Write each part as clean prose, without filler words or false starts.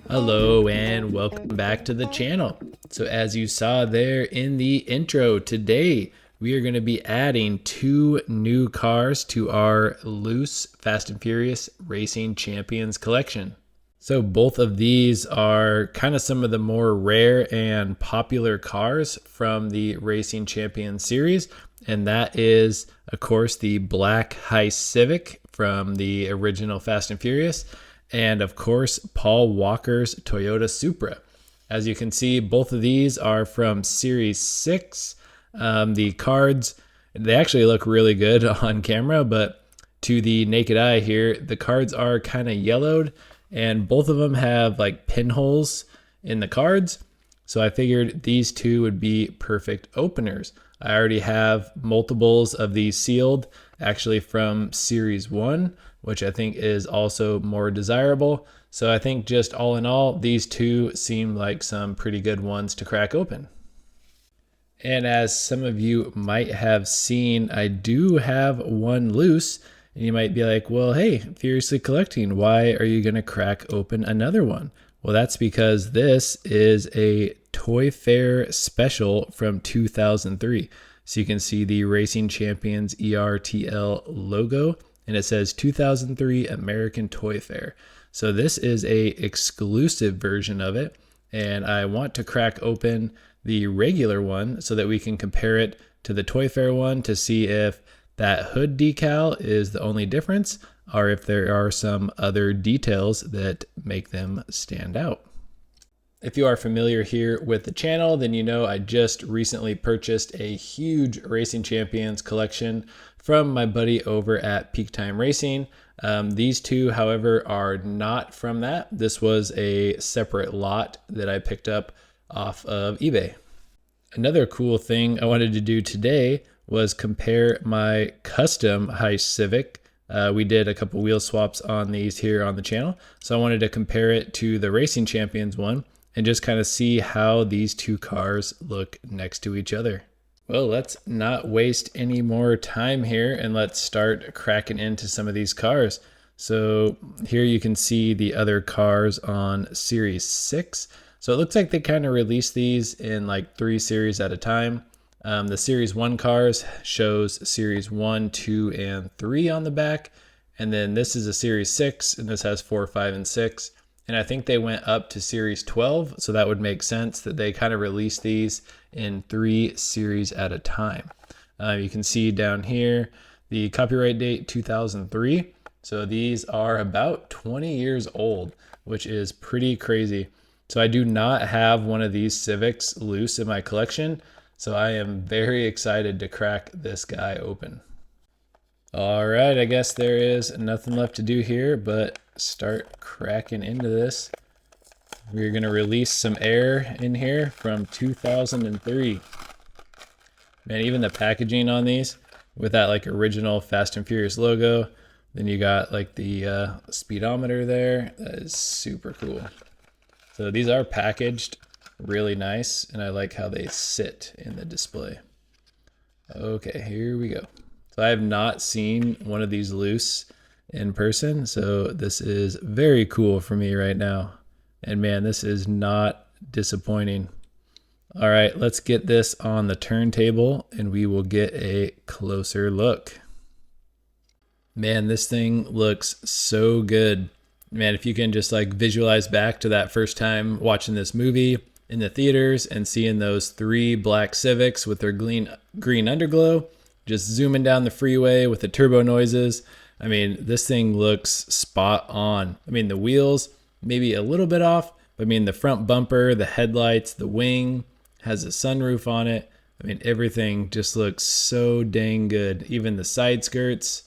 Hello and welcome back to the channel. So as you saw there in the intro, today we are going to be adding 2 new cars to our loose Fast and Furious Racing Champions collection. So both of these are kind of some of the more rare and popular cars from the Racing Champions series. And that is, of course, the black Heist Civic from the original Fast and Furious. And of course, Paul Walker's Toyota Supra. As you can see, both of these are from Series 6. The cards, they actually look really good on camera, but to the naked eye here, the cards are kind of yellowed, and both of them have like pinholes in the cards. So I figured these two would be perfect openers. I already have multiples of these sealed, actually from Series 1, which I think is also more desirable. So I think just all in all, these two seem like some pretty good ones to crack open. And as some of you might have seen, I do have one loose. And you might be like, well, hey, Furiously Collecting, why are you going to crack open another one? Well, that's because this is a Toy Fair special from 2003. So you can see the Racing Champions ERTL logo, and it says 2003 American Toy Fair. So this is a exclusive version of it, and I want to crack open the regular one so that we can compare it to the Toy Fair one to see if that hood decal is the only difference, or if there are some other details that make them stand out. If you are familiar here with the channel, then you know I just recently purchased a huge Racing Champions collection from my buddy over at Peak Time Racing. These two, however, are not from that. This was a separate lot that I picked up off of eBay. Another cool thing I wanted to do today was compare my custom Heist Civic. We did a couple wheel swaps on these here on the channel. So I wanted to compare it to the Racing Champions one and just kind of see how these two cars look next to each other. Well, let's not waste any more time here and let's start cracking into some of these cars. So here you can see the other cars on Series 6. So it looks like they kind of released these in like 3 series at a time. The Series 1 cars shows Series 1, 2, and 3 on the back. And then this is a Series 6, and this has 4, 5, and 6. And I think they went up to Series 12, so that would make sense that they kind of released these in 3 series at a time. You can see down here the copyright date 2003. So these are about 20 years old, which is pretty crazy. So I do not have one of these Civics loose in my collection, so I am very excited to crack this guy open. All right, I guess there is nothing left to do here but start cracking into this. We're gonna release some air in here from 2003. Man, even the packaging on these with that like original Fast and Furious logo. Then you got like the speedometer there. That is super cool. So these are packaged really nice, and I like how they sit in the display. Okay, here we go. So I have not seen one of these loose in person, so this is very cool for me right now. And man, this is not disappointing. All right, let's get this on the turntable and we will get a closer look. Man, this thing looks so good. Man, if you can just like visualize back to that first time watching this movie in the theaters and seeing those 3 black Civics with their green underglow, just zooming down the freeway with the turbo noises. I mean, this thing looks spot on. I mean, the wheels maybe a little bit off, but I mean, the front bumper, the headlights, the wing has a sunroof on it. I mean, everything just looks so dang good. Even the side skirts.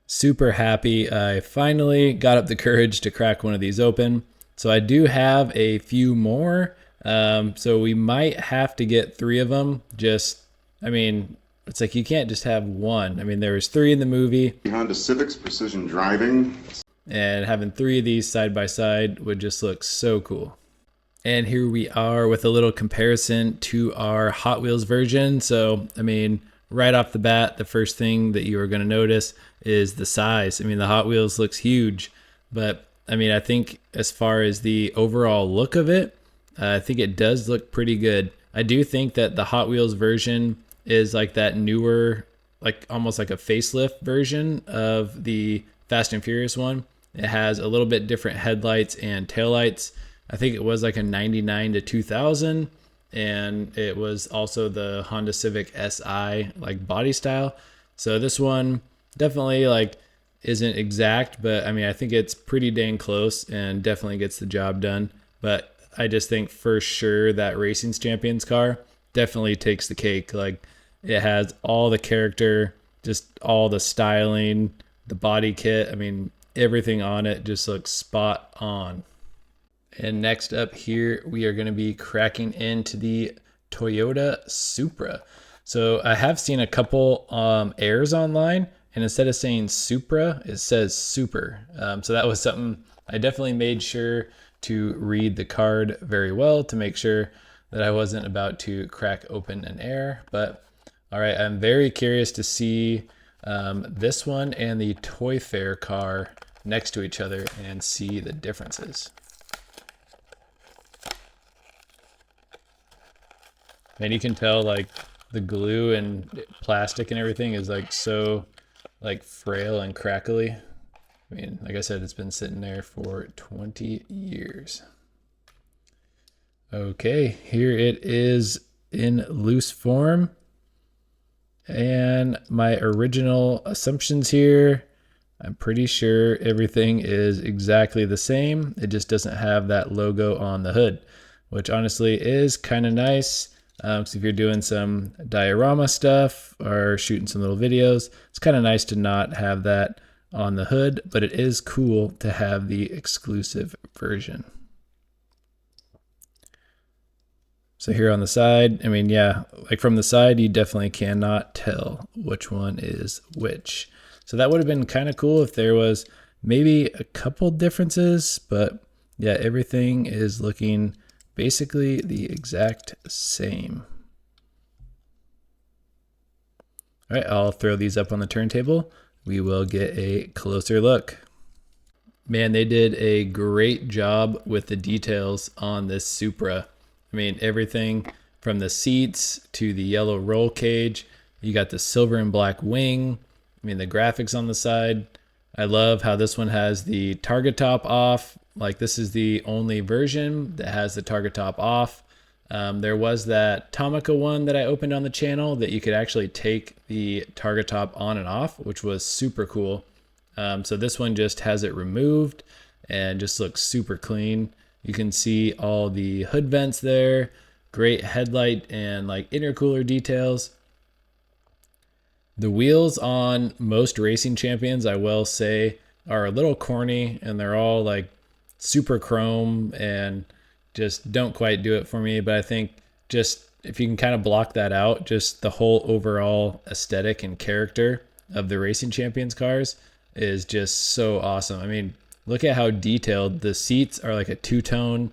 Super happy I finally got up the courage to crack one of these open. So I do have a few more. So we might have to get 3 of them. I mean, it's like you can't just have one. I mean, there was 3 in the movie. Honda Civic's precision driving. And having 3 of these side by side would just look so cool. And here we are with a little comparison to our Hot Wheels version. So, I mean, right off the bat, the first thing that you are going to notice is the size. I mean, the Hot Wheels looks huge, but I mean, I think as far as the overall look of it, I think it does look pretty good. I do think that the Hot Wheels version is like that newer, like almost like a facelift version of the Fast and Furious one. It has a little bit different headlights and taillights. I think it was like a 99 to 2000, and it was also the Honda Civic Si like body style. So this one definitely like isn't exact, but I mean, I think it's pretty dang close and definitely gets the job done. But I just think for sure that Racing Champions car definitely takes the cake. Like it has all the character, just all the styling, the body kit. I mean, everything on it just looks spot on. And next up here, we are going to be cracking into the Toyota Supra. So I have seen a couple airs online, and instead of saying Supra, it says Super. So that was something I definitely made sure to read the card very well to make sure that I wasn't about to crack open an air. But all right, I'm very curious to see this one and the Toy Fair car next to each other and see the differences. And you can tell like the glue and plastic and everything is like so like frail and crackly. I mean, like I said, it's been sitting there for 20 years. Okay, here it is in loose form. And my original assumptions here, I'm pretty sure everything is exactly the same. It just doesn't have that logo on the hood, which honestly is kind of nice. So if you're doing some diorama stuff or shooting some little videos, it's kind of nice to not have that on the hood, but it is cool to have the exclusive version. So here on the side, I mean, yeah, like from the side, you definitely cannot tell which one is which. So that would have been kind of cool if there was maybe a couple differences, but yeah, everything is looking basically the exact same. All right, I'll throw these up on the turntable. We will get a closer look. Man, they did a great job with the details on this Supra. I mean, everything from the seats to the yellow roll cage. You got the silver and black wing. I mean, the graphics on the side. I love how this one has the target top off. Like this is the only version that has the target top off. There was that Tomica one that I opened on the channel that you could actually take the target top on and off, which was super cool. So this one just has it removed and just looks super clean. You can see all the hood vents there, great headlight and like intercooler details. The wheels on most Racing Champions, I will say, are a little corny and they're all like super chrome and just don't quite do it for me. But I think just if you can kind of block that out, just the whole overall aesthetic and character of the Racing Champions cars is just so awesome. I mean, look at how detailed the seats are, like a two-tone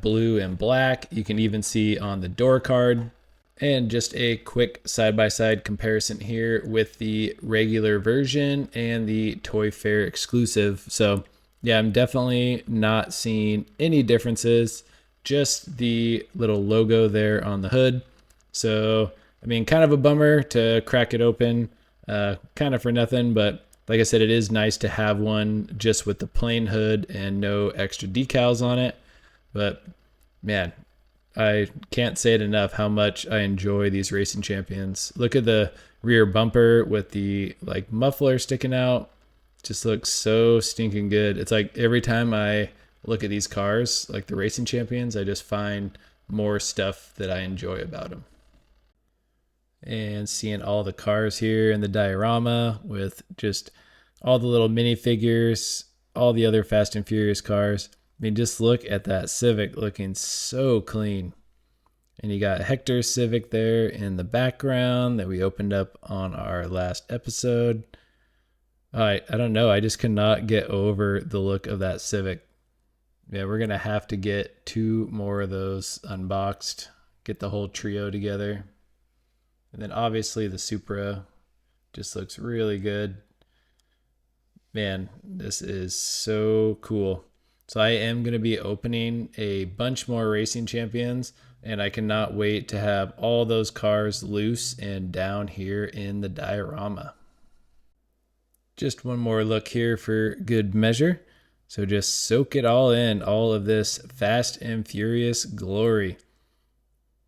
blue and black. You can even see on the door card. And just a quick side-by-side comparison here with the regular version and the Toy Fair exclusive. So yeah, I'm definitely not seeing any differences, just the little logo there on the hood. So, I mean, kind of a bummer to crack it open, kind of for nothing, but like I said, it is nice to have one just with the plain hood and no extra decals on it. But man, I can't say it enough how much I enjoy these Racing Champions. Look at the rear bumper with the like muffler sticking out. Just looks so stinking good. It's like every time I look at these cars, like the Racing Champions, I just find more stuff that I enjoy about them. And seeing all the cars here in the diorama with just all the little minifigures, all the other Fast and Furious cars. I mean, just look at that Civic looking so clean. And you got Hector Civic there in the background that we opened up on our last episode. I don't know. I just cannot get over the look of that Civic. Yeah, we're going to have to get 2 more of those unboxed, get the whole trio together. And then obviously the Supra just looks really good. Man, this is so cool. So I am going to be opening a bunch more racing champions, and I cannot wait to have all those cars loose and down here in the diorama. Just one more look here for good measure. So just soak it all in, all of this Fast and Furious glory.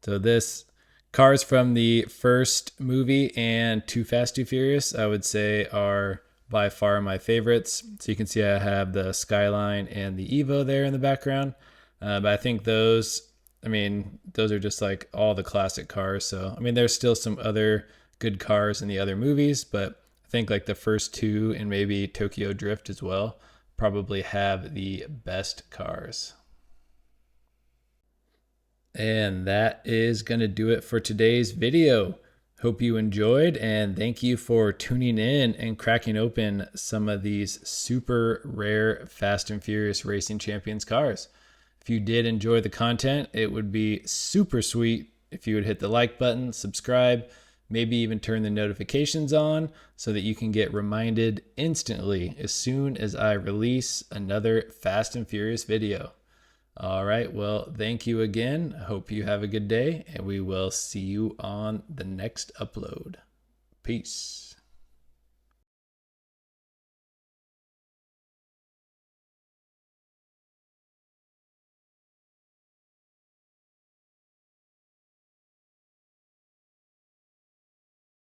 So this cars from the first movie and Too Fast, Too Furious, I would say are by far my favorites. So you can see I have the Skyline and the Evo there in the background. But I think those are just like all the classic cars. So, there's still some other good cars in the other movies, but I think like the first two and maybe Tokyo Drift as well probably have the best cars. And that is going to do it for today's video. Hope you enjoyed, and thank you for tuning in and cracking open some of these super rare Fast and Furious Racing Champions cars. If you did enjoy the content, it would be super sweet if you would hit the like button, subscribe, maybe even turn the notifications on so that you can get reminded instantly as soon as I release another Fast and Furious video. All right, well, thank you again. I hope you have a good day, and we will see you on the next upload. Peace.